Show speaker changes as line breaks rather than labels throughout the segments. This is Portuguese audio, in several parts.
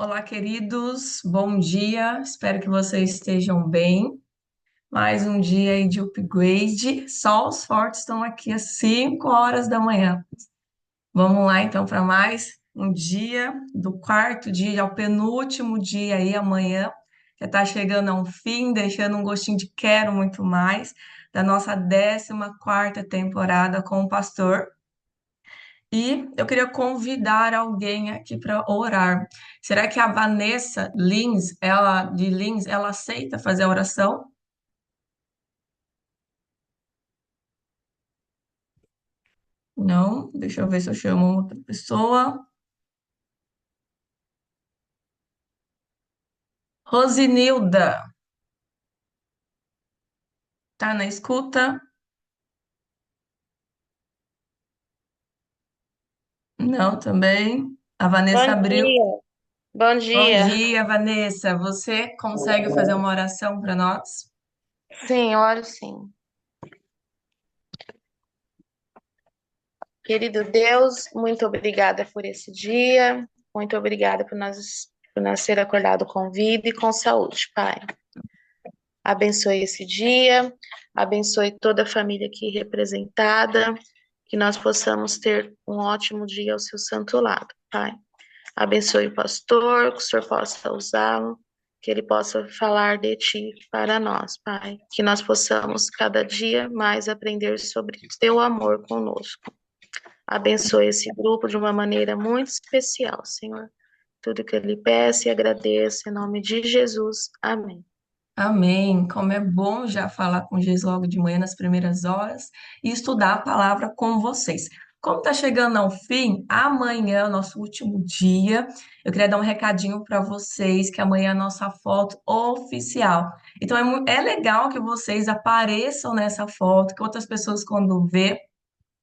Olá, queridos, bom dia. Espero que vocês estejam bem. Mais um dia aí de upgrade. Só os fortes estão aqui às 5 horas da manhã. Vamos lá então para mais um dia, do quarto dia ao penúltimo dia aí amanhã. Já está chegando a um fim, deixando um gostinho de quero muito mais da nossa 14ª temporada com o pastor. E eu queria convidar alguém aqui para orar. Será que a Vanessa Lins, ela aceita fazer a oração? Não, deixa eu ver se eu chamo outra pessoa. Rosinilda, tá na escuta? Não, também. A Vanessa
Bom
abriu.
dia, bom
Bom
dia.
dia, Vanessa. Você consegue fazer uma oração para nós?
Sim, oro sim. Querido Deus, muito obrigada por esse dia. Muito obrigada por nós ser acordado com vida e com saúde, Pai. Abençoe esse dia, abençoe toda a família aqui representada, que nós possamos ter um ótimo dia ao seu santo lado, Pai. Abençoe o pastor, que o Senhor possa usá-lo, que ele possa falar de Ti para nós, Pai. Que nós possamos cada dia mais aprender sobre Teu amor conosco. Abençoe esse grupo de uma maneira muito especial, Senhor. Tudo que eu lhe peço e agradeço em nome de Jesus. Amém.
Amém. Como é bom já falar com Jesus logo de manhã nas primeiras horas e estudar a palavra com vocês. Como está chegando ao fim, amanhã é o nosso último dia. Eu queria dar um recadinho para vocês que amanhã é a nossa foto oficial. Então é legal que vocês apareçam nessa foto, que outras pessoas quando vê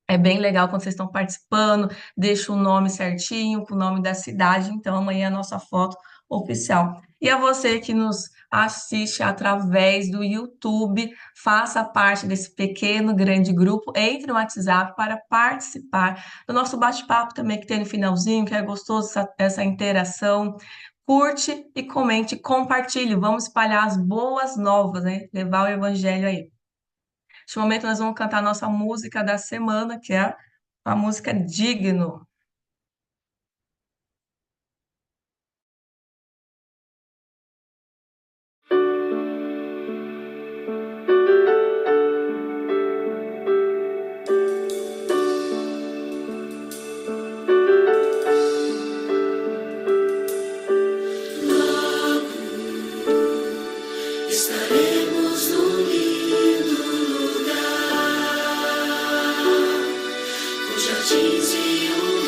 é bem legal quando vocês estão participando, deixa o nome certinho, com o nome da cidade. Então, amanhã é a nossa foto oficial. E a você que nos assiste através do YouTube, faça parte desse pequeno, grande grupo. Entre no WhatsApp para participar do nosso bate-papo também, que tem no finalzinho, que é gostoso essa interação. Curte e comente, compartilhe. Vamos espalhar as boas novas, né? Levar o evangelho aí. Neste momento, nós vamos cantar a nossa música da semana, que é a música Digno.
Estaremos num lindo lugar, com jardins e um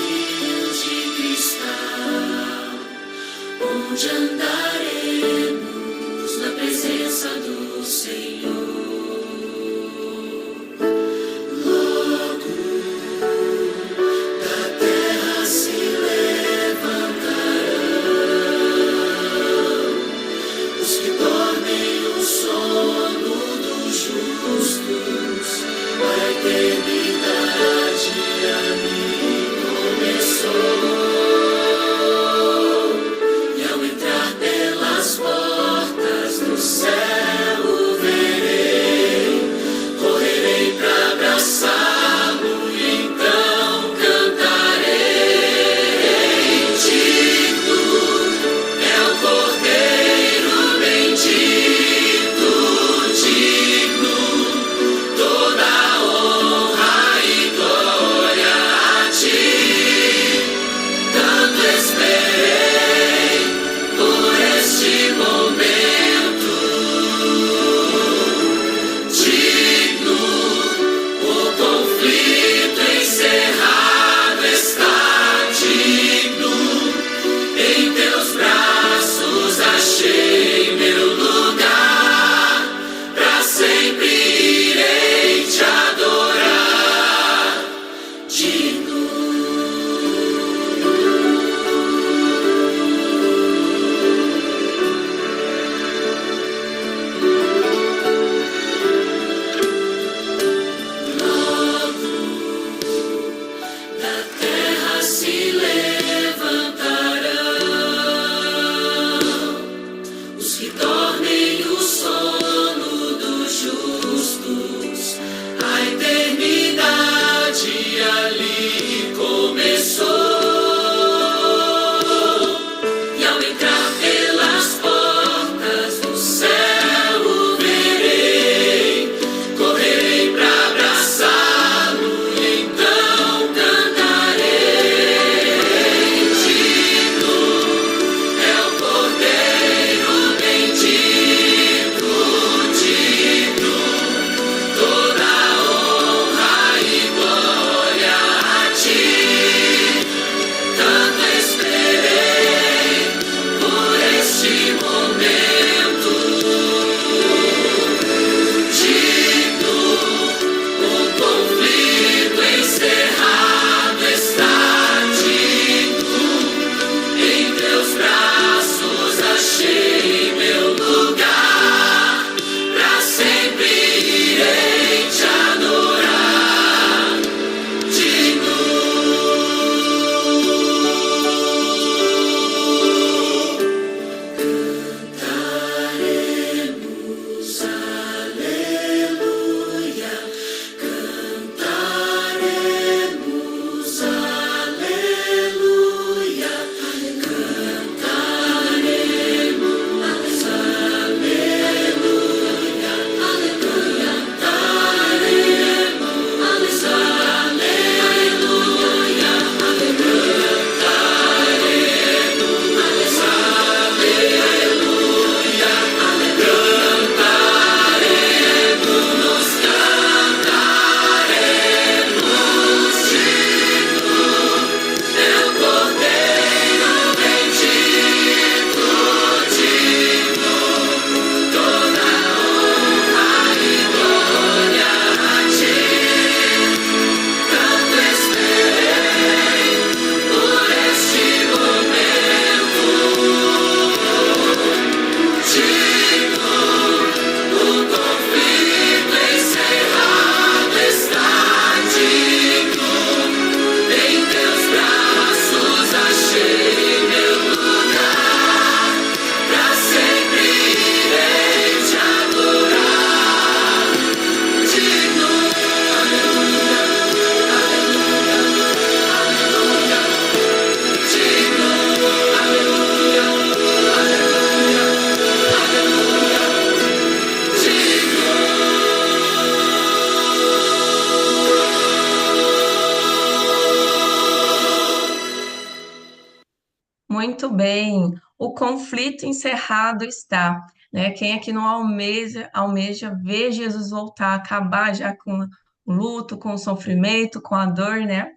Muito bem. O conflito encerrado está, né? Quem aqui não almeja ver Jesus voltar, acabar já com o luto, com o sofrimento, com a dor, né?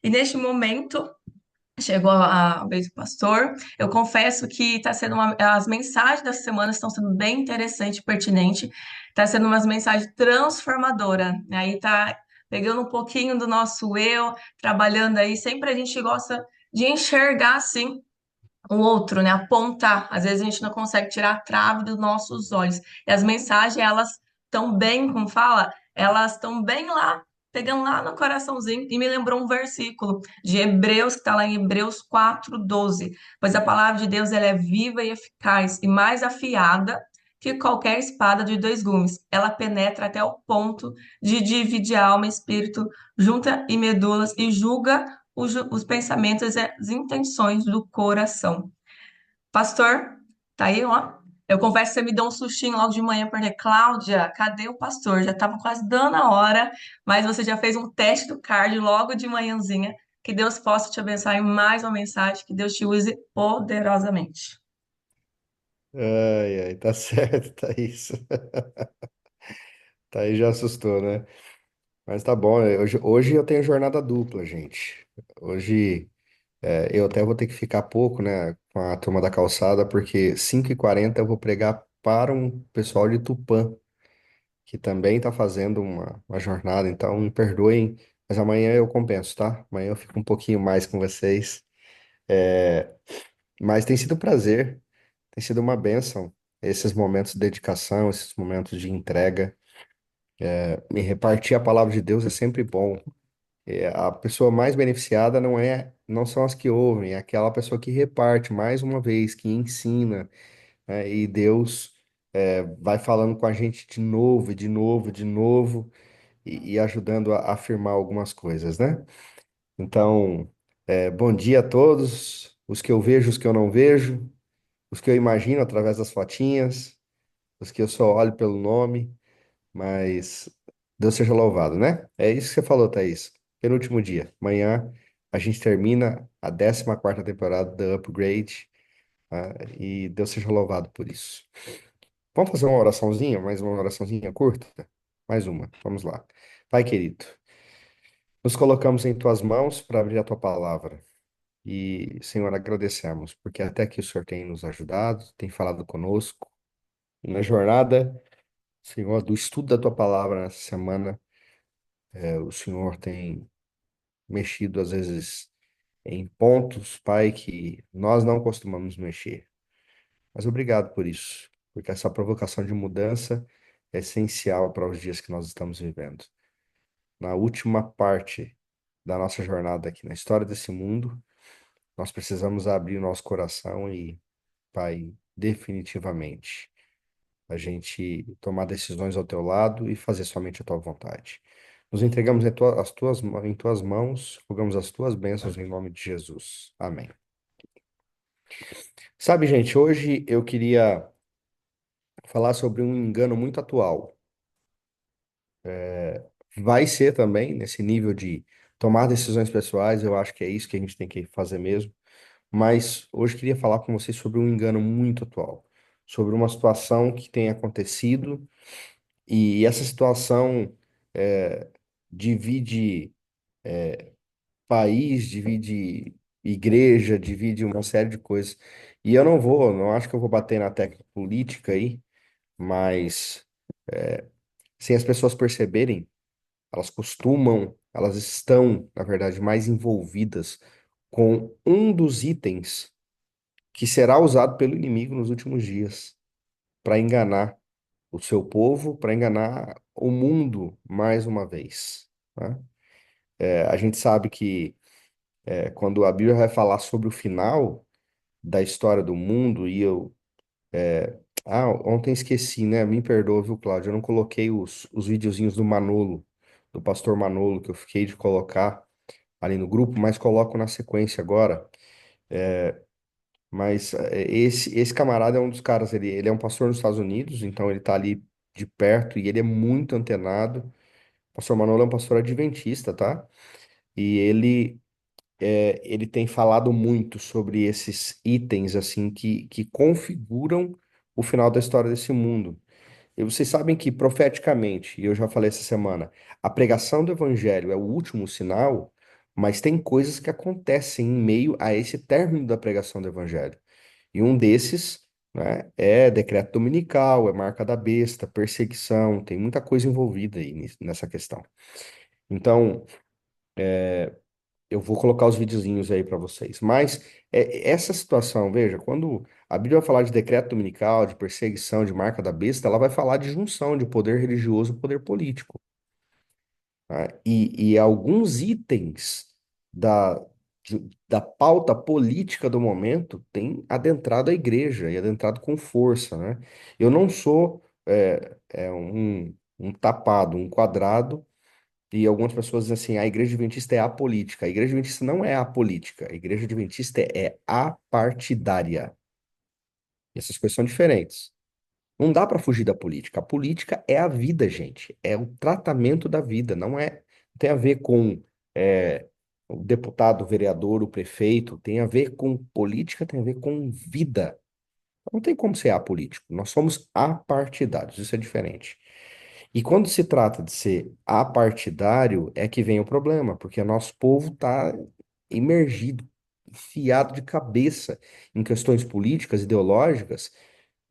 E neste momento chegou a vez do pastor. Eu confesso que está sendo as mensagens da semana estão sendo bem interessante e pertinente. Está sendo umas mensagens transformadoras. Aí tá pegando um pouquinho do nosso eu, trabalhando aí. Sempre a gente gosta de enxergar assim o outro, né? Apontar. Às vezes a gente não consegue tirar a trave dos nossos olhos. E as mensagens, elas estão bem, como fala, elas estão bem lá, pegando lá no coraçãozinho. E me lembrou um versículo de Hebreus, que está lá em Hebreus 4:12. Pois a palavra de Deus, ela é viva e eficaz e mais afiada que qualquer espada de dois gumes. Ela penetra até o ponto de dividir alma e espírito, junta e medulas e julga os pensamentos e as intenções do coração. Pastor, tá aí, ó. Eu confesso que você me deu um sustinho logo de manhã, porque, Cláudia, cadê o pastor? Já estava quase dando a hora, mas você já fez um teste do card logo de manhãzinha. Que Deus possa te abençoar em mais uma mensagem, que Deus te use poderosamente.
Ai, ai, tá certo, Thaís. Thaís já assustou, né? Mas tá bom, hoje eu tenho jornada dupla, gente. Hoje eu até vou ter que ficar pouco, né, com a turma da calçada, porque 5h40 eu vou pregar para um pessoal de Tupã, que também tá fazendo uma jornada, então me perdoem, mas amanhã eu compenso, tá? Amanhã eu fico um pouquinho mais com vocês. É, mas tem sido um prazer, tem sido uma bênção esses momentos de dedicação, esses momentos de entrega. Me repartir a palavra de Deus é sempre bom. A pessoa mais beneficiada não são as que ouvem, é aquela pessoa que reparte mais uma vez, que ensina, né? E Deus vai falando com a gente de novo, e de novo, de novo, e ajudando a afirmar algumas coisas, né? Então, bom dia a todos, os que eu vejo, os que eu não vejo, os que eu imagino através das fotinhas, os que eu só olho pelo nome. Mas Deus seja louvado, né? É isso que você falou, Thaís. Penúltimo dia. Amanhã a gente termina a 14ª temporada da Upgrade, e Deus seja louvado por isso. Vamos fazer uma oraçãozinha, mais uma oraçãozinha curta? Mais uma, vamos lá. Pai querido, nos colocamos em tuas mãos para abrir a tua palavra. E, Senhor, agradecemos, porque até aqui o Senhor tem nos ajudado, tem falado conosco. E na jornada, Senhor, do estudo da tua palavra nessa semana, o Senhor tem mexido às vezes em pontos, Pai, que nós não costumamos mexer. Mas obrigado por isso, porque essa provocação de mudança é essencial para os dias que nós estamos vivendo. Na última parte da nossa jornada aqui na história desse mundo, nós precisamos abrir o nosso coração e, Pai, definitivamente, a gente tomar decisões ao teu lado e fazer somente a tua vontade. Nos entregamos em tuas mãos, rogamos as tuas bênçãos em nome de Jesus. Amém. Sabe, gente, hoje eu queria falar sobre um engano muito atual. Vai ser também nesse nível de tomar decisões pessoais, eu acho que é isso que a gente tem que fazer mesmo. Mas hoje eu queria falar com vocês sobre um engano muito atual, sobre uma situação que tem acontecido. E essa situação divide país, divide igreja, divide uma série de coisas. E eu não acho que eu vou bater na tecla política aí, mas sem as pessoas perceberem, elas estão, na verdade, mais envolvidas com um dos itens que será usado pelo inimigo nos últimos dias para enganar o seu povo, para enganar o mundo mais uma vez, né? A gente sabe que quando a Bíblia vai falar sobre o final da história do mundo, ontem esqueci, né? Me perdoa, viu, Cláudio? Eu não coloquei os videozinhos do Manolo, do pastor Manolo, que eu fiquei de colocar ali no grupo, mas coloco na sequência agora. Mas esse camarada é um dos caras, ele é um pastor nos Estados Unidos, então ele tá ali de perto e ele é muito antenado. O pastor Manolo é um pastor adventista, tá? E ele ele tem falado muito sobre esses itens assim que configuram o final da história desse mundo. E vocês sabem que profeticamente, e eu já falei essa semana, a pregação do evangelho é o último sinal, mas tem coisas que acontecem em meio a esse término da pregação do evangelho. E um desses, né, é decreto dominical, é marca da besta, perseguição, tem muita coisa envolvida aí nessa questão. Então, eu vou colocar os videozinhos aí para vocês. Mas essa situação, veja, quando a Bíblia vai falar de decreto dominical, de perseguição, de marca da besta, ela vai falar de junção de poder religioso e poder político. Tá? E alguns itens da, da pauta política do momento têm adentrado a igreja e adentrado com força, né? Eu não sou um tapado, um quadrado, e algumas pessoas dizem assim, a igreja adventista é apolítica. A igreja adventista não é apolítica, a igreja adventista é apartidária. E essas coisas são diferentes. Não dá para fugir da política. A política é a vida, gente. É o tratamento da vida. Não tem a ver com o deputado, o vereador, o prefeito. Tem a ver com política, tem a ver com vida. Não tem como ser apolítico. Nós somos apartidários. Isso é diferente. E quando se trata de ser apartidário, é que vem o problema, porque o nosso povo está imergido, enfiado de cabeça em questões políticas, ideológicas,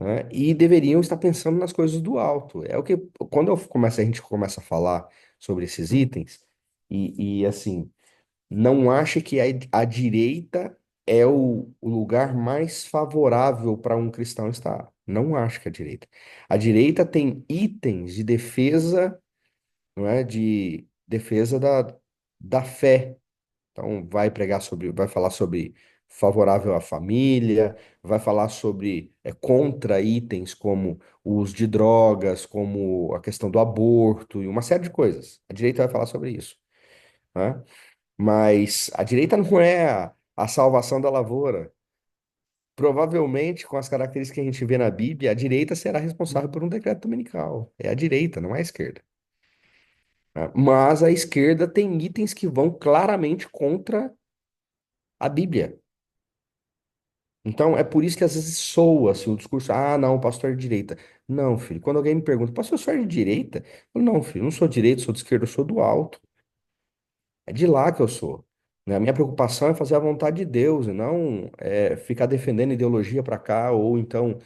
né? E deveriam estar pensando nas coisas do alto. É o que, quando a gente começa a falar sobre esses itens, e assim, não ache que a direita é o lugar mais favorável para um cristão estar. Não acho que é a direita. A direita tem itens de defesa, não é? De defesa da fé. Então, vai falar sobre favorável à família, vai falar sobre contra itens como o uso de drogas, como a questão do aborto e uma série de coisas. A direita vai falar sobre isso, né? Mas a direita não é a salvação da lavoura. Provavelmente, com as características que a gente vê na Bíblia, a direita será responsável por um decreto dominical. É a direita, não é a esquerda, né? Mas a esquerda tem itens que vão claramente contra a Bíblia. Então, é por isso que às vezes soa assim, o discurso, ah, não, o pastor é de direita. Não, filho, quando alguém me pergunta, pastor, o senhor é de direita? Eu falo, não, filho, eu não sou de direita, sou de esquerda, eu sou do alto. É de lá que eu sou. Né? A minha preocupação é fazer a vontade de Deus e não ficar defendendo ideologia para cá ou então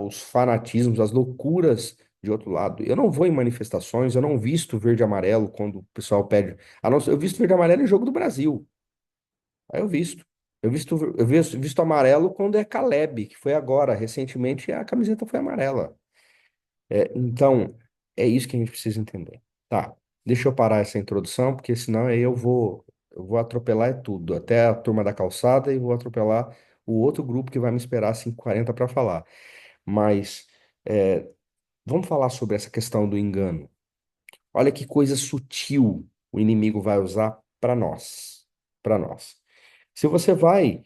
os fanatismos, as loucuras de outro lado. Eu não vou em manifestações, eu não visto verde e amarelo quando o pessoal pede. Eu visto verde e amarelo em jogo do Brasil. Aí eu visto. Eu visto amarelo quando é Caleb, que foi agora. Recentemente a camiseta foi amarela. Então, é isso que a gente precisa entender. Tá, deixa eu parar essa introdução, porque senão aí eu vou atropelar tudo, até a turma da calçada e vou atropelar o outro grupo que vai me esperar às 5h40 para falar. Mas é, vamos falar sobre essa questão do engano. Olha que coisa sutil o inimigo vai usar para nós. Para nós. Se você vai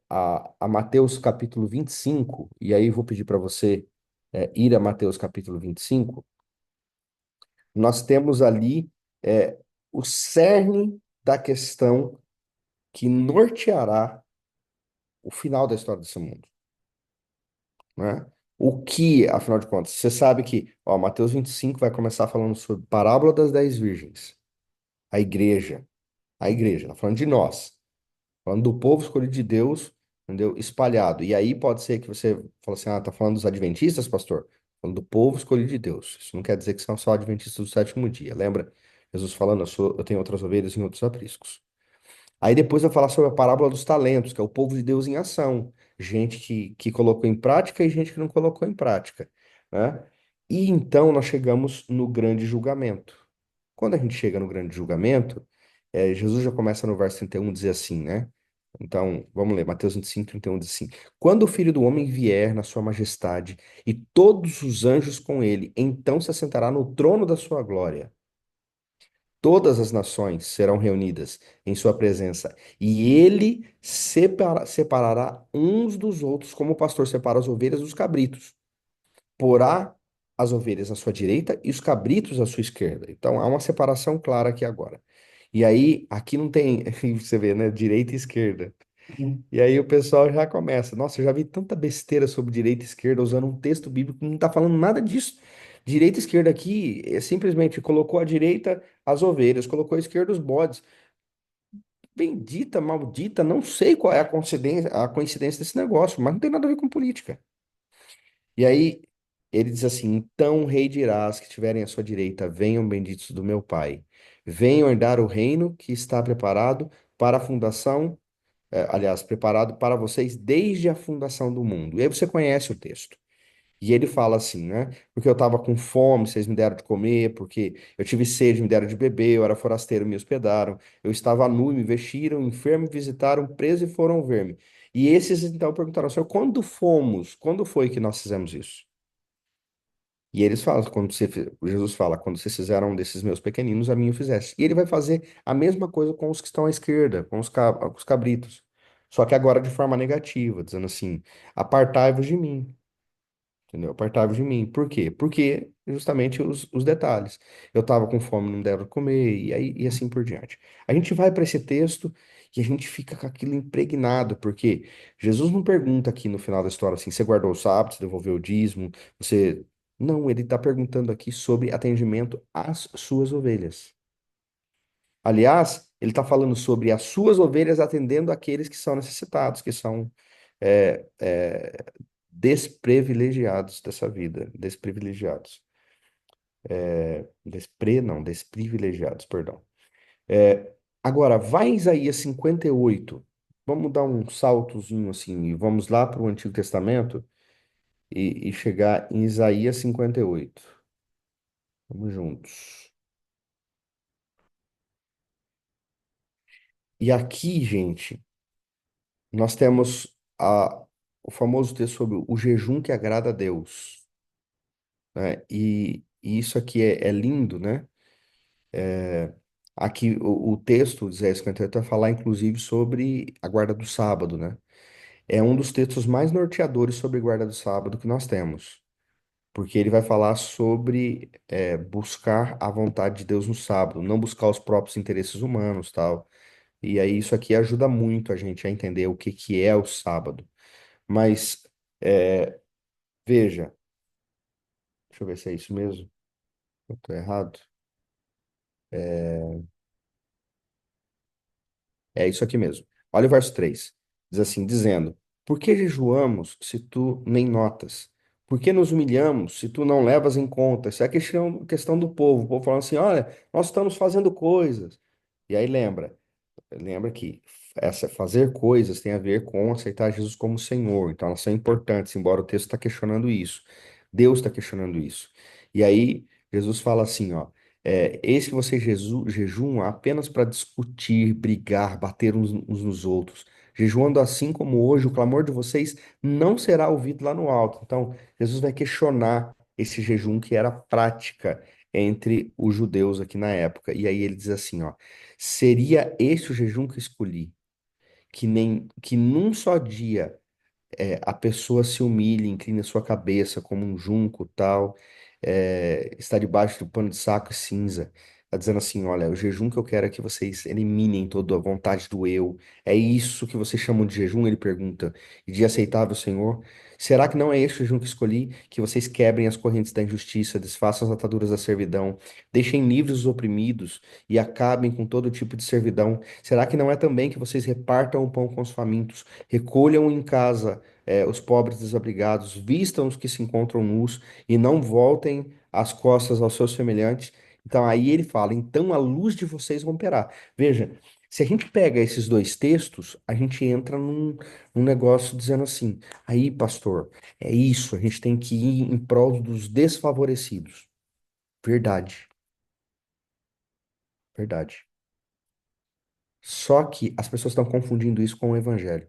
a Mateus capítulo 25, e aí vou pedir para você ir a Mateus capítulo 25, nós temos ali é, o cerne da questão que norteará o final da história desse mundo, né? O que, afinal de contas, você sabe que, ó, Mateus 25 vai começar falando sobre parábola das 10 virgens, a igreja, tá falando de nós. Falando do povo escolhido de Deus, entendeu? Espalhado. E aí pode ser que você fale assim, ah, tá falando dos adventistas, pastor? Falando do povo escolhido de Deus. Isso não quer dizer que são só adventistas do sétimo dia. Lembra? Jesus falando, eu tenho outras ovelhas em outros apriscos. Aí depois vai falar sobre a parábola dos talentos, que é o povo de Deus em ação. Gente que colocou em prática e gente que não colocou em prática, né? E então nós chegamos no grande julgamento. Quando a gente chega no grande julgamento, Jesus já começa no verso 31 dizer assim, né? Então, vamos ler, Mateus 25, 31 diz assim: Quando o Filho do Homem vier na sua majestade e todos os anjos com ele, então se assentará no trono da sua glória. Todas as nações serão reunidas em sua presença, e ele separará uns dos outros, como o pastor separa as ovelhas dos cabritos. Porá as ovelhas à sua direita e os cabritos à sua esquerda. Então, há uma separação clara aqui agora. E aí, aqui não tem, você vê, né? Direita e esquerda. E aí o pessoal já começa. Nossa, eu já vi tanta besteira sobre direita e esquerda usando um texto bíblico que não está falando nada disso. Direita e esquerda aqui é simplesmente colocou à direita as ovelhas, colocou à esquerda os bodes. Bendita, maldita, não sei qual é a coincidência desse negócio, mas não tem nada a ver com política. E aí ele diz assim: Então o rei dirá aos que estiverem à sua direita: Venham benditos do meu Pai, venham herdar o reino que está preparado para a fundação, aliás, preparado para vocês desde a fundação do mundo. E aí você conhece o texto. E ele fala assim, né? Porque eu estava com fome, vocês me deram de comer, porque eu tive sede, me deram de beber, eu era forasteiro, me hospedaram, eu estava nu, me vestiram, enfermo, me visitaram, preso e foram ver-me. E esses então perguntaram, Senhor, quando fomos? Quando foi que nós fizemos isso? E eles falam, Jesus fala, quando vocês fizeram um desses meus pequeninos, a mim o fizeste. E ele vai fazer a mesma coisa com os que estão à esquerda, com os cabritos. Só que agora de forma negativa, dizendo assim, apartai-vos de mim. Entendeu? Apartai-vos de mim. Por quê? Porque justamente os detalhes. Eu estava com fome, não deram comer, e aí e assim por diante. A gente vai para esse texto e a gente fica com aquilo impregnado, porque Jesus não pergunta aqui no final da história assim: você guardou o sábado, você devolveu o dízimo, você. Não, ele está perguntando aqui sobre atendimento às suas ovelhas. Aliás, ele está falando sobre as suas ovelhas atendendo aqueles que são necessitados, que são é, é, desprivilegiados dessa vida, desprivilegiados. Não, desprivilegiados, perdão. É, agora, vai em Isaías 58. Vamos dar um saltozinho assim, e vamos lá para o Antigo Testamento e chegar em Isaías 58. Vamos juntos. E aqui, gente, nós temos o famoso texto sobre o jejum que agrada a Deus, né? E isso aqui é lindo, né? Aqui o texto de Isaías 58 vai falar, inclusive, sobre a guarda do sábado, né? É um dos textos mais norteadores sobre guarda do sábado que nós temos, porque ele vai falar sobre buscar a vontade de Deus no sábado, não buscar os próprios interesses humanos, tal. E aí isso aqui ajuda muito a gente a entender o que que é o sábado. Mas é, veja, deixa eu ver se é isso mesmo. Eu tô errado. É isso aqui mesmo. Olha o verso 3. Diz assim, dizendo: Por que jejuamos se tu nem notas? Por que nos humilhamos se tu não levas em conta? Isso é a questão do povo. O povo falando assim: olha, nós estamos fazendo coisas. E aí lembra que essa fazer coisas tem a ver com aceitar Jesus como Senhor. Então, elas são importantes, embora o texto está questionando isso. Deus está questionando isso. E aí, Jesus fala assim, ó, eis que vocês jejuam apenas para discutir, brigar, bater uns nos outros. Jejuando assim como hoje, o clamor de vocês não será ouvido lá no alto. Então, Jesus vai questionar esse jejum que era prática entre os judeus aqui na época. E aí ele diz assim, ó, seria esse o jejum que escolhi, que num só dia a pessoa se humilha, inclina sua cabeça como um junco, tal, está debaixo do pano de saco e cinza. Está dizendo assim, olha, o jejum que eu quero é que vocês eliminem toda a vontade do eu. É isso que vocês chamam de jejum? Ele pergunta. E de aceitável, Senhor. Será que não é esse o jejum que escolhi? Que vocês quebrem as correntes da injustiça, desfaçam as ataduras da servidão, deixem livres os oprimidos e acabem com todo tipo de servidão. Será que não é também que vocês repartam o pão com os famintos, recolham em casa os pobres desabrigados, vistam os que se encontram nus e não voltem as costas aos seus semelhantes? Então aí ele fala, então a luz de vocês romperá. Veja, se a gente pega esses dois textos, a gente entra num negócio dizendo assim, aí, pastor, é isso, a gente tem que ir em prol dos desfavorecidos. Verdade, verdade. Só que as pessoas estão confundindo isso com o evangelho.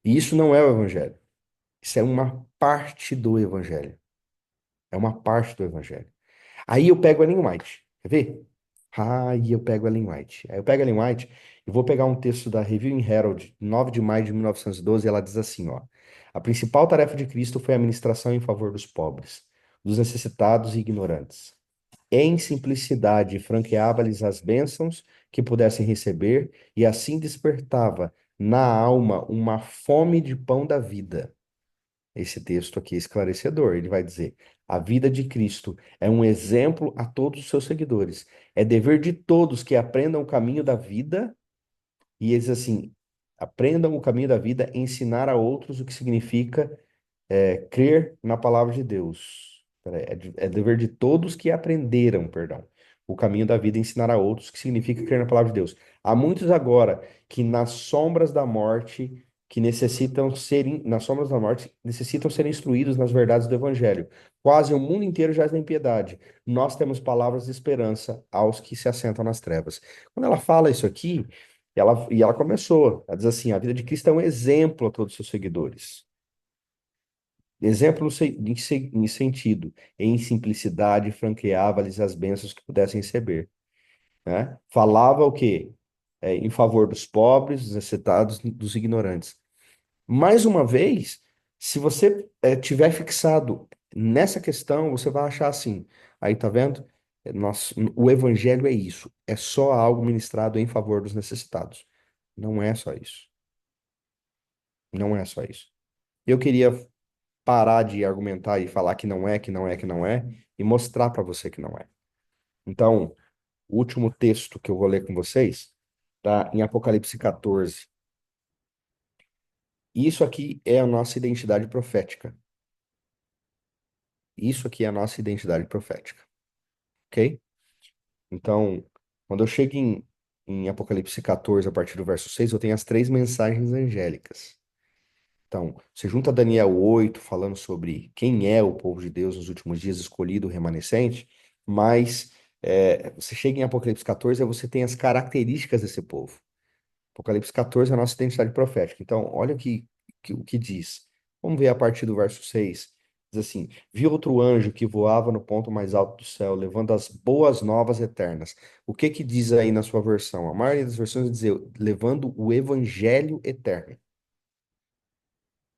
E isso não é o evangelho. Isso é uma parte do evangelho. É uma parte do evangelho. Aí eu pego a Ellen White. Quer ver? Aí eu pego a Ellen White. Aí eu pego a Ellen White e vou pegar um texto da Review and Herald, 9 de maio de 1912, e ela diz assim, ó: A principal tarefa de Cristo foi a ministração em favor dos pobres, dos necessitados e ignorantes. Em simplicidade, franqueava-lhes as bênçãos que pudessem receber, e assim despertava na alma uma fome de pão da vida. Esse texto aqui é esclarecedor. Ele vai dizer: a vida de Cristo é um exemplo a todos os seus seguidores. É dever de todos que aprendam o caminho da vida, e eles assim, aprendam o caminho da vida, ensinar a outros o que significa crer na palavra de Deus. É dever de todos que aprenderam, perdão, o caminho da vida e ensinar a outros, que significa crer na palavra de Deus. Há muitos agora que nas sombras da morte, que necessitam serem, nas sombras da morte, necessitam ser instruídos nas verdades do Evangelho. Quase o mundo inteiro jaz na impiedade. Nós temos palavras de esperança aos que se assentam nas trevas. Quando ela fala isso aqui, ela começou, ela diz assim: a vida de Cristo é um exemplo a todos os seus seguidores. Exemplo em sentido, em simplicidade, franqueava-lhes as bênçãos que pudessem receber, né? Falava o quê? Em favor dos pobres, dos necessitados, dos ignorantes. Mais uma vez, se você tiver fixado nessa questão, você vai achar assim, aí tá vendo? O evangelho é isso, é só algo ministrado em favor dos necessitados. Não é só isso. Não é só isso. Eu queria parar de argumentar e falar que não é, que não é, que não é, e mostrar para você que não é. Então, o último texto que eu vou ler com vocês está em Apocalipse 14. Isso aqui é a nossa identidade profética. Isso aqui é a nossa identidade profética, ok? Então, quando eu chego em Apocalipse 14, a partir do verso 6, eu tenho as três mensagens angélicas. Então, você junta Daniel 8, falando sobre quem é o povo de Deus nos últimos dias, escolhido, remanescente, mas você chega em Apocalipse 14 e você tem as características desse povo. Apocalipse 14 é a nossa identidade profética. Então, olha o que diz. Vamos ver a partir do verso 6. Diz assim: Vi outro anjo que voava no ponto mais alto do céu, levando as boas novas eternas. O que que diz aí na sua versão? A maioria das versões diz levando o evangelho eterno.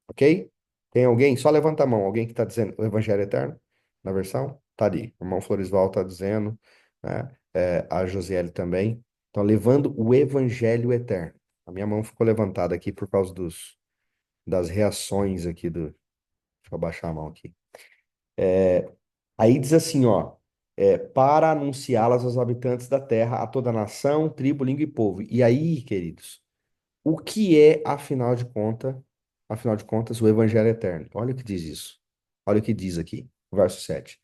Ok? Tem alguém? Só levanta a mão. Alguém que está dizendo o Evangelho Eterno na versão? Tá ali. O irmão Floresval está dizendo, né? A Josiele também. Então, levando o Evangelho Eterno. A minha mão ficou levantada aqui por causa das reações aqui do. Deixa eu abaixar a mão aqui. Aí diz assim, ó. Para anunciá-las aos habitantes da terra, a toda nação, tribo, língua e povo. E aí, queridos, o que é, afinal de contas, o Evangelho Eterno? Olha o que diz isso. Olha o que diz aqui, verso 7.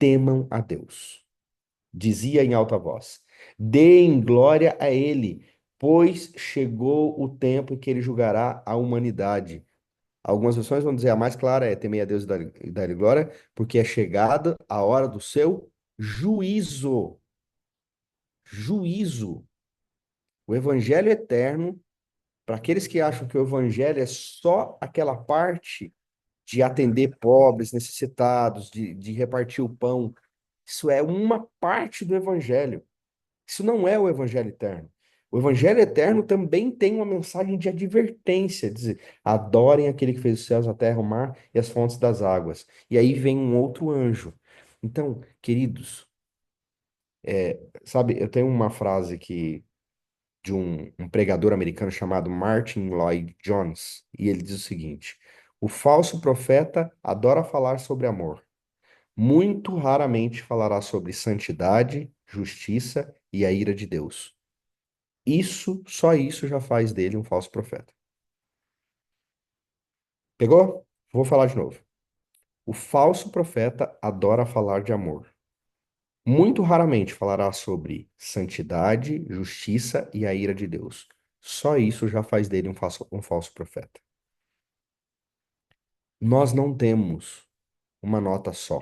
Temam a Deus. Dizia em alta voz: Deem glória a Ele, pois chegou o tempo em que Ele julgará a humanidade. Algumas versões vão dizer, a mais clara é: temei a Deus e dar-lhe glória, porque é chegada a hora do seu juízo. Juízo. O Evangelho Eterno, para aqueles que acham que o evangelho é só aquela parte de atender pobres, necessitados, de repartir o pão, isso é uma parte do evangelho. Isso não é o evangelho eterno. O evangelho eterno também tem uma mensagem de advertência, dizer, adorem aquele que fez os céus, a terra, o mar e as fontes das águas. E aí vem um outro anjo. Então, queridos, sabe, eu tenho uma frase que de um pregador americano chamado Martin Lloyd Jones, e ele diz o seguinte: o falso profeta adora falar sobre amor. Muito raramente falará sobre santidade, justiça e a ira de Deus. Só isso já faz dele um falso profeta. Pegou? Vou falar de novo. O falso profeta adora falar de amor. Muito raramente falará sobre santidade, justiça e a ira de Deus. Só isso já faz dele um falso profeta. Nós não temos uma nota só.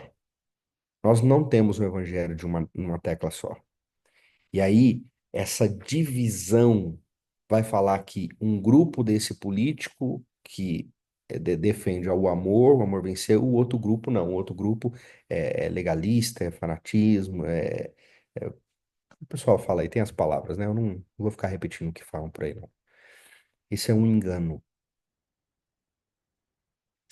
Nós não temos um evangelho de uma tecla só. E aí, essa divisão vai falar que um grupo desse político que defende o amor venceu, o outro grupo não. O outro grupo é legalista, é fanatismo, o pessoal fala aí, tem as palavras, né? Eu não vou ficar repetindo o que falam por aí, não. Isso é um engano.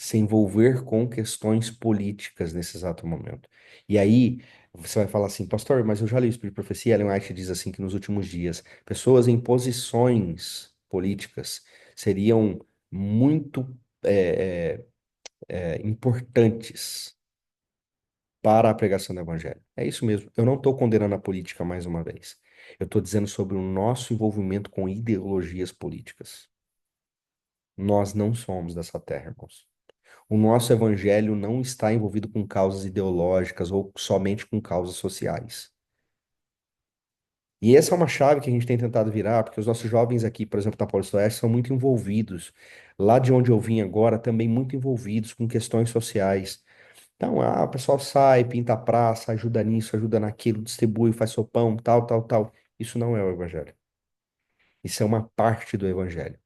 se envolver com questões políticas nesse exato momento. E aí você vai falar assim, pastor, mas eu já li o Espírito de Profecia, Ellen White diz assim que nos últimos dias, pessoas em posições políticas seriam muito importantes para a pregação do evangelho. É isso mesmo. Eu não estou condenando a política mais uma vez. Eu estou dizendo sobre o nosso envolvimento com ideologias políticas. Nós não somos dessa terra, irmãos. O nosso evangelho não está envolvido com causas ideológicas ou somente com causas sociais. E essa é uma chave que a gente tem tentado virar, porque os nossos jovens aqui, por exemplo, na Paulista Oeste, são muito envolvidos. Lá de onde eu vim agora, também muito envolvidos com questões sociais. Então, o pessoal sai, pinta a praça, ajuda nisso, ajuda naquilo, distribui, faz sopão, tal, tal, tal. Isso não é o evangelho. Isso é uma parte do evangelho.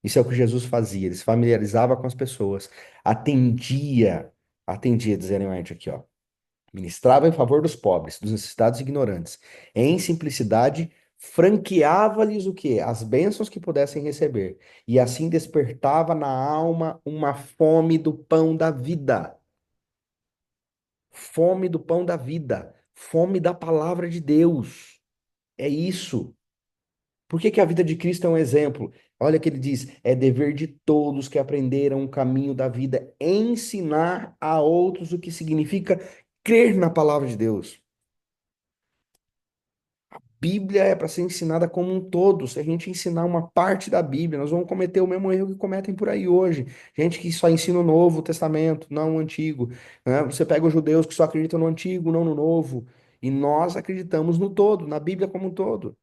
Isso é o que Jesus fazia. Ele se familiarizava com as pessoas, atendia, dizendo White aqui, ó. Ministrava em favor dos pobres, dos necessitados e ignorantes. Em simplicidade, franqueava-lhes o quê? As bênçãos que pudessem receber. E assim despertava na alma uma fome do pão da vida. Fome do pão da vida. Fome da palavra de Deus. É isso. Por que que a vida de Cristo é um exemplo? Olha que ele diz: é dever de todos que aprenderam o caminho da vida ensinar a outros o que significa crer na palavra de Deus. Bíblia é para ser ensinada como um todo. Se a gente ensinar uma parte da Bíblia, nós vamos cometer o mesmo erro que cometem por aí hoje. Gente que só ensina o Novo Testamento, não o Antigo, né? Você pega os judeus que só acreditam no Antigo, não no Novo. E nós acreditamos no todo, na Bíblia como um todo.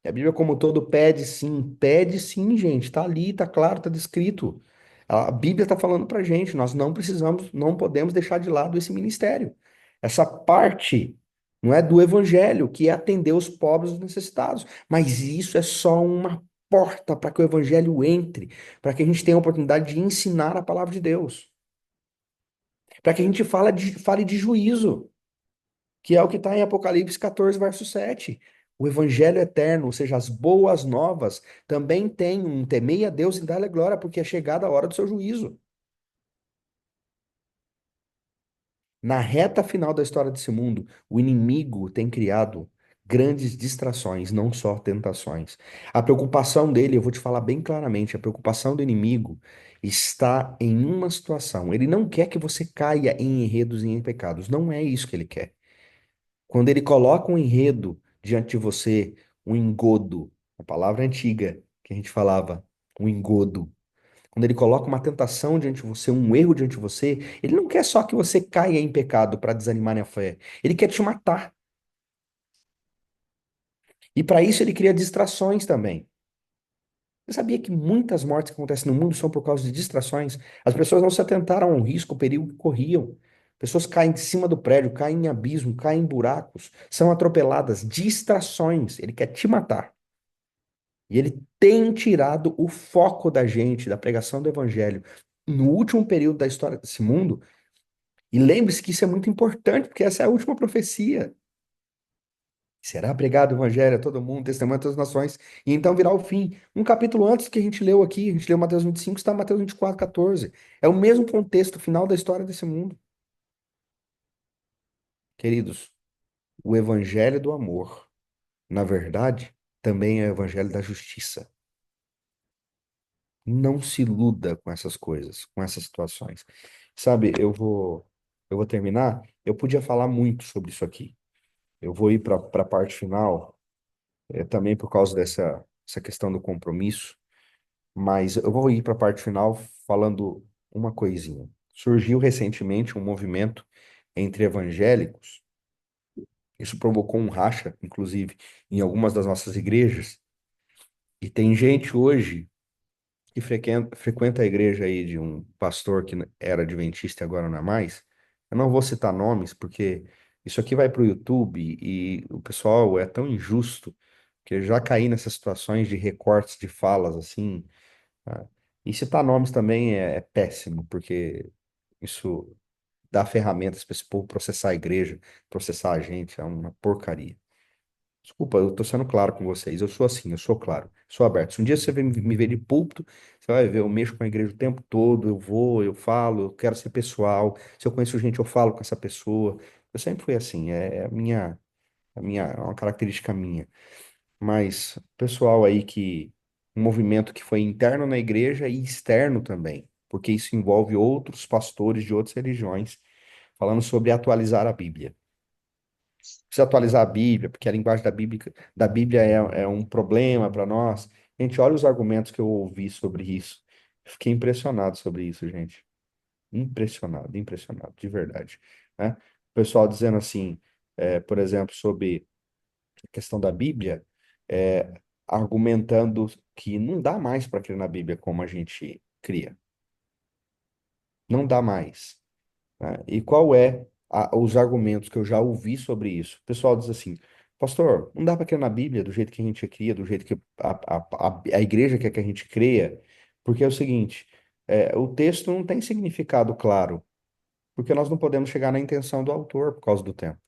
E a Bíblia como um todo pede sim, gente. Tá ali, tá claro, tá descrito. A Bíblia está falando pra gente, nós não precisamos, não podemos deixar de lado esse ministério. Essa parte não é do evangelho, que é atender os pobres e os necessitados, mas isso é só uma porta para que o evangelho entre, para que a gente tenha a oportunidade de ensinar a palavra de Deus, para que a gente fale de juízo, que é o que está em Apocalipse 14, verso 7. O evangelho eterno, ou seja, as boas novas, também tem um temei a Deus e dar-lhe glória, porque é chegada a hora do seu juízo. Na reta final da história desse mundo, o inimigo tem criado grandes distrações, não só tentações. A preocupação dele, eu vou te falar bem claramente, a preocupação do inimigo está em uma situação. Ele não quer que você caia em enredos e em pecados. Não é isso que ele quer. Quando ele coloca um enredo diante de você, um engodo, a palavra antiga que a gente falava, um engodo. Quando ele coloca uma tentação diante de você, um erro diante de você, ele não quer só que você caia em pecado para desanimar na fé. Ele quer te matar. E para isso ele cria distrações também. Você sabia que muitas mortes que acontecem no mundo são por causa de distrações? As pessoas não se atentaram ao risco, ao perigo que corriam. Pessoas caem de cima do prédio, caem em abismo, caem em buracos, são atropeladas. Distrações. Ele quer te matar. E ele tem tirado o foco da gente, da pregação do evangelho, no último período da história desse mundo. E lembre-se que isso é muito importante, porque essa é a última profecia. Será pregado o evangelho a todo mundo, testemunho a todas as nações, e então virá o fim. Um capítulo antes que a gente leu aqui, a gente leu Mateus 25, está Mateus 24, 14. É o mesmo contexto final da história desse mundo. Queridos, o evangelho do amor, na verdade, também é o evangelho da justiça. Não se iluda com essas coisas, com essas situações. Sabe, eu vou terminar. Eu podia falar muito sobre isso aqui. Eu vou ir para a parte final, também por causa essa questão do compromisso, mas eu vou ir para a parte final falando uma coisinha. Surgiu recentemente um movimento entre evangélicos, isso provocou um racha, inclusive, em algumas das nossas igrejas, e tem gente hoje que frequenta a igreja aí de um pastor que era adventista e agora não é mais. Eu não vou citar nomes, porque isso aqui vai para o YouTube e o pessoal é tão injusto que eu já caí nessas situações de recortes de falas assim. Tá? E citar nomes também é péssimo, porque isso dá ferramentas para esse povo processar a igreja, processar a gente, é uma porcaria. Desculpa, eu tô sendo claro com vocês. Eu sou assim, eu sou claro, sou aberto. Se um dia você me ver de púlpito, você vai ver, eu mexo com a igreja o tempo todo, eu vou, eu falo, eu quero ser pessoal. Se eu conheço gente, eu falo com essa pessoa. Eu sempre fui assim, é é uma característica minha. Mas pessoal aí que um movimento que foi interno na igreja e externo também, porque isso envolve outros pastores de outras religiões falando sobre atualizar a Bíblia. Precisa atualizar a Bíblia, porque a linguagem da Bíblia é um problema para nós. Gente, olha os argumentos que eu ouvi sobre isso. Fiquei impressionado sobre isso, gente. Impressionado, impressionado, de verdade, né? O pessoal dizendo assim, por exemplo, sobre a questão da Bíblia, é, argumentando que não dá mais para crer na Bíblia como a gente cria. Não dá mais, né? E qual é os argumentos que eu já ouvi sobre isso? O pessoal diz assim, pastor, não dá para crer na Bíblia do jeito que a gente cria, do jeito que a igreja quer que a gente creia, porque é o seguinte, o texto não tem significado claro, porque nós não podemos chegar na intenção do autor por causa do tempo.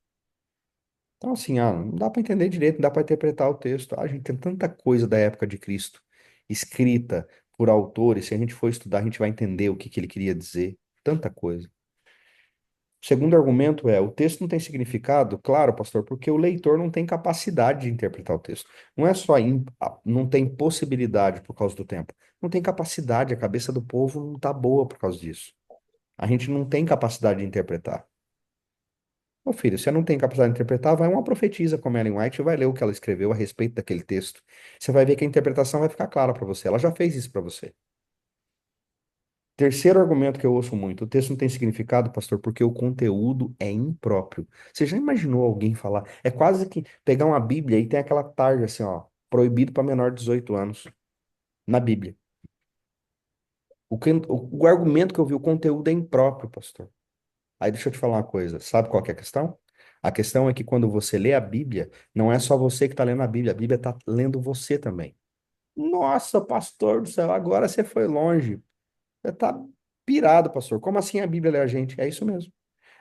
Então, assim, não dá para entender direito, não dá para interpretar o texto. A gente tem tanta coisa da época de Cristo escrita por autores, se a gente for estudar, a gente vai entender o que que ele queria dizer. Tanta coisa. O segundo argumento é, o texto não tem significado? Claro, pastor, porque o leitor não tem capacidade de interpretar o texto. Não é só não tem possibilidade por causa do tempo. Não tem capacidade, a cabeça do povo não está boa por causa disso. A gente não tem capacidade de interpretar. Ô filho, você não tem capacidade de interpretar, vai uma profetisa como Ellen White e vai ler o que ela escreveu a respeito daquele texto. Você vai ver que a interpretação vai ficar clara para você. Ela já fez isso para você. Terceiro argumento que eu ouço muito: o texto não tem significado, pastor, porque o conteúdo é impróprio. Você já imaginou alguém falar? É quase que pegar uma Bíblia e tem aquela tarja assim, ó, proibido para menor de 18 anos, na Bíblia. O argumento que eu vi, o conteúdo é impróprio, pastor. Aí deixa eu te falar uma coisa. Sabe qual que é a questão? A questão é que quando você lê a Bíblia, não é só você que está lendo a Bíblia está lendo você também. Nossa, pastor do céu, agora você foi longe. Você está pirado, pastor. Como assim a Bíblia lê a gente? É isso mesmo.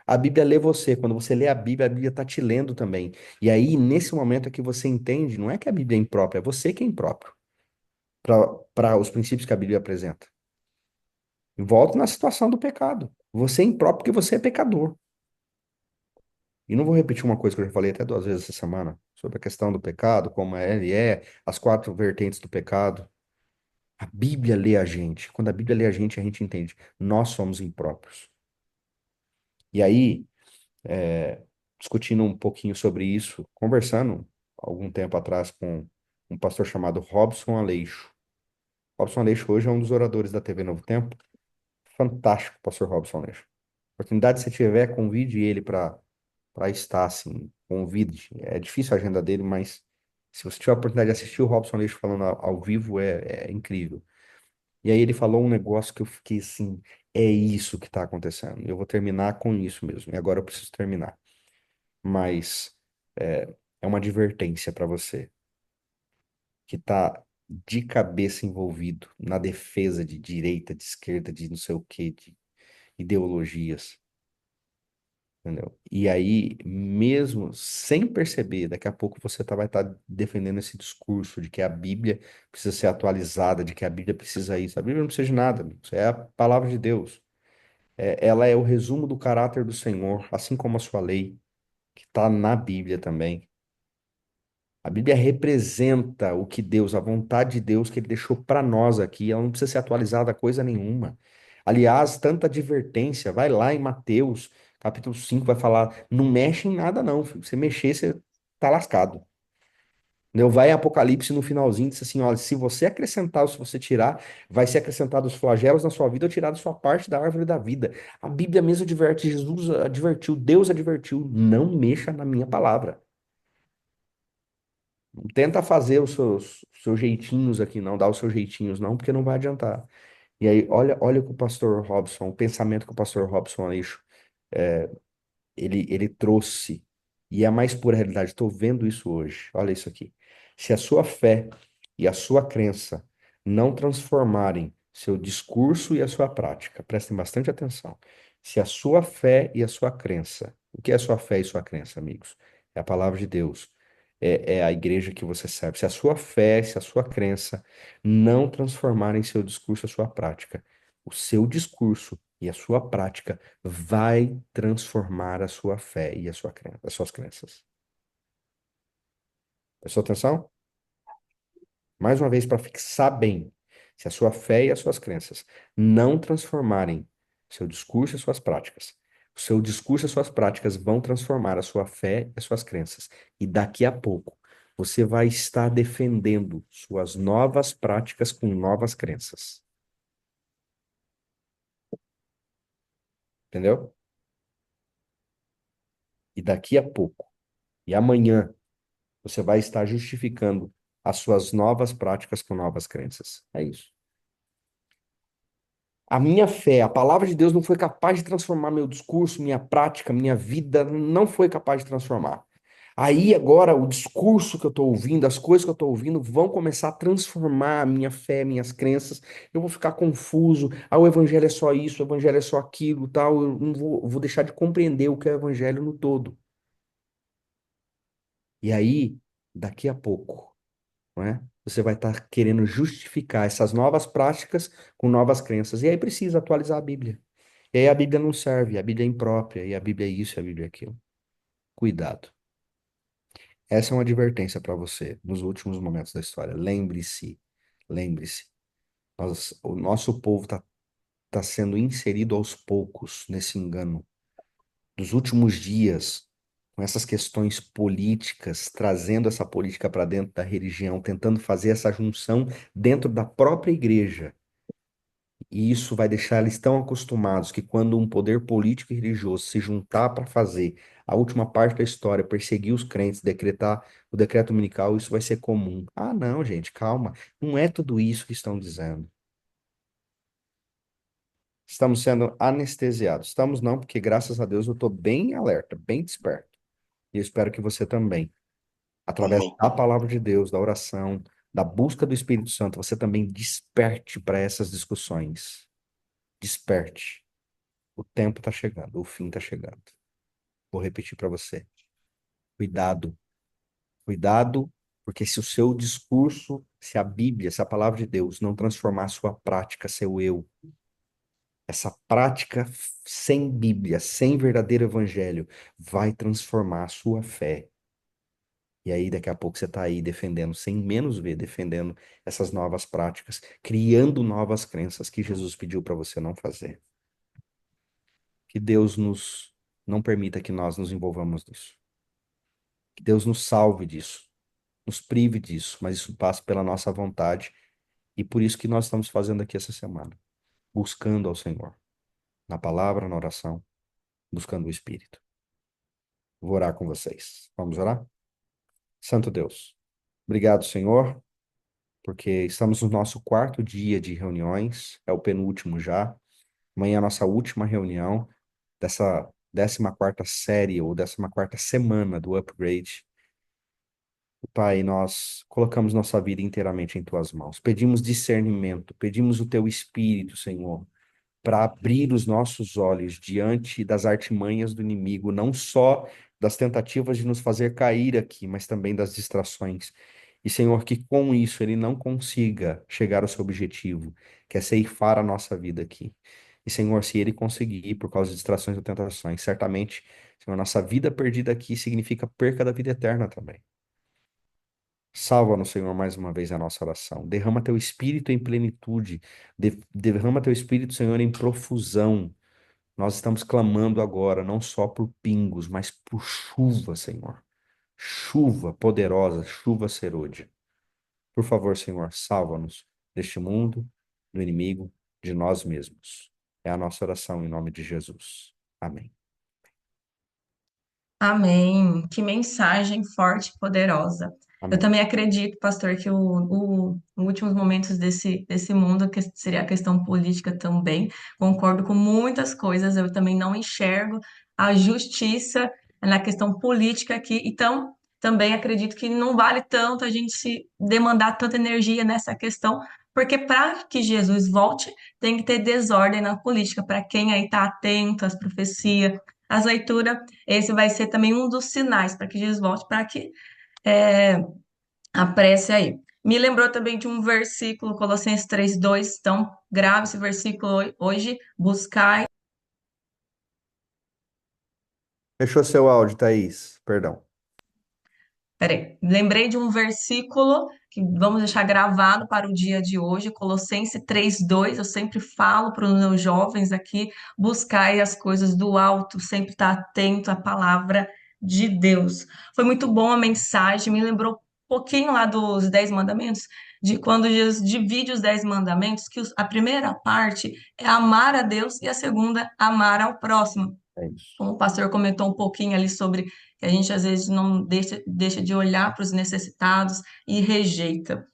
A Bíblia lê você. Quando você lê a Bíblia está te lendo também. E aí, nesse momento é que você entende, não é que a Bíblia é imprópria, é você que é impróprio para os princípios que a Bíblia apresenta. Volto na situação do pecado. Você é impróprio porque você é pecador. E não vou repetir uma coisa que eu já falei até 2 vezes essa semana, sobre a questão do pecado, como ele é, as 4 vertentes do pecado. A Bíblia lê a gente. Quando a Bíblia lê a gente entende. Nós somos impróprios. E aí, é, discutindo um pouquinho sobre isso, conversando algum tempo atrás com um pastor chamado Robson Aleixo. Robson Aleixo hoje é um dos oradores da TV Novo Tempo. Fantástico, pastor Robson Aleixo. Oportunidade, se tiver, convide ele para estar, assim, convide. É difícil a agenda dele, mas se você tiver a oportunidade de assistir o Robson Leixo falando ao vivo, é incrível. E aí ele falou um negócio que eu fiquei assim, é isso que está acontecendo. Eu vou terminar com isso mesmo. E agora eu preciso terminar. Mas é, é uma advertência para você que está de cabeça envolvido na defesa de direita, de esquerda, de não sei o quê, de ideologias. Entendeu? E aí, mesmo sem perceber, daqui a pouco você vai estar defendendo esse discurso de que a Bíblia precisa ser atualizada, de que a Bíblia precisa isso. A Bíblia não precisa de nada, amigo. Isso é a palavra de Deus. Ela é o resumo do caráter do Senhor, assim como a sua lei, que está na Bíblia também. A Bíblia representa o que Deus, a vontade de Deus que Ele deixou para nós aqui. Ela não precisa ser atualizada a coisa nenhuma. Aliás, tanta advertência. Vai lá em Mateus, capítulo 5, vai falar: não mexe em nada, não, filho. Se mexer, você tá lascado. Entendeu? Vai em Apocalipse no finalzinho, diz assim: olha, se você acrescentar ou se você tirar, vai ser acrescentado os flagelos na sua vida ou tirado sua parte da árvore da vida. A Bíblia mesmo adverte, Jesus advertiu, Deus advertiu: não mexa na minha palavra. Não tenta fazer os seus jeitinhos aqui, não, dá os seus jeitinhos, não, porque não vai adiantar. E aí, olha que o pastor Robson, o pensamento que o pastor Robson Aleixo, é, ele trouxe, e é a mais pura realidade, estou vendo isso hoje, olha isso aqui. Se a sua fé e a sua crença não transformarem seu discurso e a sua prática, prestem bastante atenção. Se a sua fé e a sua crença, o que é sua fé e sua crença, amigos? É a palavra de Deus. é a igreja que você serve. Se a sua fé, se a sua crença não transformarem seu discurso, a sua prática, o seu discurso e a sua prática vai transformar a sua fé e a sua crença, as suas crenças. Prestou atenção? Mais uma vez, para fixar bem, se a sua fé e as suas crenças não transformarem seu discurso e suas práticas, o seu discurso e suas práticas vão transformar a sua fé e as suas crenças. E daqui a pouco, você vai estar defendendo suas novas práticas com novas crenças. Entendeu? E daqui a pouco, e amanhã, você vai estar justificando as suas novas práticas com novas crenças. É isso. A minha fé, a palavra de Deus não foi capaz de transformar meu discurso, minha prática, minha vida, não foi capaz de transformar. Aí agora o discurso que eu estou ouvindo, as coisas que eu estou ouvindo vão começar a transformar a minha fé, minhas crenças. Eu vou ficar confuso. Ah, o evangelho é só isso, o evangelho é só aquilo, tal. Eu não vou deixar de compreender o que é o evangelho no todo. E aí, daqui a pouco, não é? Você vai estar querendo justificar essas novas práticas com novas crenças. E aí precisa atualizar a Bíblia. E aí a Bíblia não serve, a Bíblia é imprópria, e a Bíblia é isso, e a Bíblia é aquilo. Cuidado. Essa é uma advertência para você nos últimos momentos da história. Lembre-se, lembre-se. O nosso povo tá sendo inserido aos poucos nesse engano. Dos últimos dias, com essas questões políticas, trazendo essa política para dentro da religião, tentando fazer essa junção dentro da própria igreja. E isso vai deixar eles tão acostumados que quando um poder político e religioso se juntar para fazer a última parte da história, perseguir os crentes, decretar o decreto dominical, isso vai ser comum. Ah, não, gente, calma. Não é tudo isso que estão dizendo. Estamos sendo anestesiados. Estamos não, porque graças a Deus eu estou bem alerta, bem desperto. E eu espero que você também, através da palavra de Deus, da oração, da busca do Espírito Santo, você também desperte para essas discussões. Desperte. O tempo está chegando, o fim está chegando. Vou repetir para você. Cuidado, cuidado, porque se o seu discurso, se a Bíblia, se a palavra de Deus não transformar a sua prática, seu eu, essa prática sem Bíblia, sem verdadeiro evangelho, vai transformar a sua fé. E aí, daqui a pouco, você está aí defendendo, sem menos ver, defendendo essas novas práticas, criando novas crenças que Jesus pediu para você não fazer. Que Deus nos não permita que nós nos envolvamos nisso. Que Deus nos salve disso, nos prive disso, mas isso passa pela nossa vontade e por isso que nós estamos fazendo aqui essa semana, buscando ao Senhor, na palavra, na oração, buscando o Espírito. Vou orar com vocês. Vamos orar? Santo Deus, obrigado, Senhor, porque estamos no nosso quarto dia de reuniões, é o penúltimo já. Amanhã é a nossa última reunião dessa 14ª série ou 14ª semana do Upgrade. Pai, nós colocamos nossa vida inteiramente em tuas mãos. Pedimos discernimento, pedimos o teu espírito, Senhor, para abrir os nossos olhos diante das artimanhas do inimigo, não só das tentativas de nos fazer cair aqui, mas também das distrações. E, Senhor, que com isso ele não consiga chegar ao seu objetivo, que é ceifar a nossa vida aqui. E, Senhor, se ele conseguir, por causa de distrações ou tentações, certamente, Senhor, nossa vida perdida aqui significa perca da vida eterna também. Salva-nos, Senhor, mais uma vez a nossa oração. Derrama teu espírito em plenitude. Derrama teu espírito, Senhor, em profusão. Nós estamos clamando agora, não só por pingos, mas por chuva, Senhor. Chuva poderosa, chuva serôdia. Por favor, Senhor, salva-nos deste mundo, do inimigo, de nós mesmos. É a nossa oração em nome de Jesus. Amém.
Amém. Que mensagem forte e poderosa. Eu
Amém.
também acredito, pastor, que os últimos momentos desse mundo, que seria a questão política também, concordo com muitas coisas, eu também não enxergo a justiça na questão política aqui, então também acredito que não vale tanto a gente se demandar tanta energia nessa questão, porque para que Jesus volte, tem que ter desordem na política, para quem aí está atento às profecias, às leituras, esse vai ser também um dos sinais para que Jesus volte, para que a prece aí. Me lembrou também de um versículo, Colossenses 3:2. Então, grave esse versículo hoje, buscai.
Fechou seu áudio, Thaís. Perdão.
Peraí, lembrei de um versículo que vamos deixar gravado para o dia de hoje, Colossenses 3:2. Eu sempre falo para os meus jovens aqui, buscai as coisas do alto, sempre estar atento à palavra de Deus. Foi muito bom a mensagem, me lembrou um pouquinho lá dos Dez Mandamentos, de quando Jesus divide os Dez Mandamentos, que a primeira parte é amar a Deus e a segunda, amar ao próximo.
É isso.
Como o pastor comentou um pouquinho ali sobre que a gente às vezes não deixa de olhar para os necessitados e rejeita.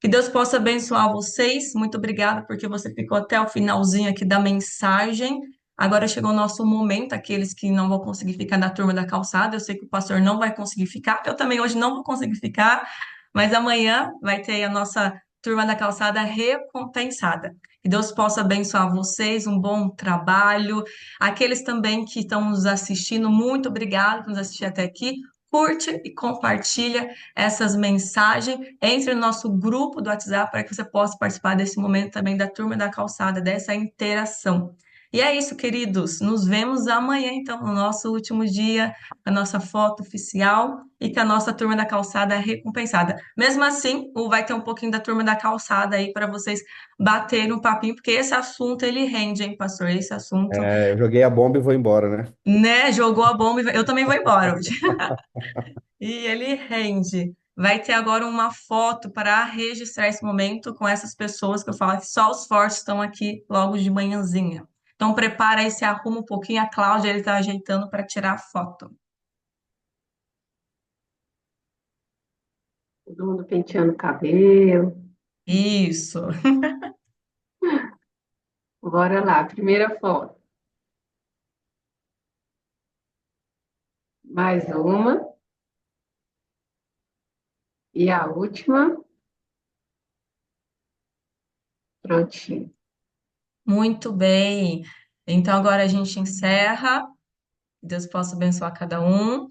Que Deus possa abençoar vocês. Muito obrigada porque você ficou até o finalzinho aqui da mensagem. Agora chegou o nosso momento, aqueles que não vão conseguir ficar na turma da calçada. Eu sei que o pastor não vai conseguir ficar. Eu também hoje não vou conseguir ficar, mas amanhã vai ter a nossa turma da calçada recompensada. Que Deus possa abençoar vocês, um bom trabalho. Aqueles também que estão nos assistindo, muito obrigado por nos assistir até aqui. Curte e compartilha essas mensagens. Entre no nosso grupo do WhatsApp para que você possa participar desse momento também da Turma da Calçada, dessa interação. E é isso, queridos. Nos vemos amanhã, então, no nosso último dia, a nossa foto oficial e com a nossa Turma da Calçada recompensada. Mesmo assim, vai ter um pouquinho da Turma da Calçada aí para vocês baterem um papinho, porque esse assunto ele rende, hein, pastor? Esse assunto,
É, eu joguei a bomba e vou embora, né?
né? Jogou a bomba e eu também vou embora hoje. E ele rende. Vai ter agora uma foto para registrar esse momento com essas pessoas que eu falo que só os fortes estão aqui logo de manhãzinha. Então prepara aí, se arruma um pouquinho. A Cláudia ele está ajeitando para tirar a foto.
Todo mundo penteando o cabelo.
Isso.
Bora lá, primeira foto. Mais uma. E a última. Prontinho.
Muito bem. Então agora a gente encerra. Deus possa abençoar cada um.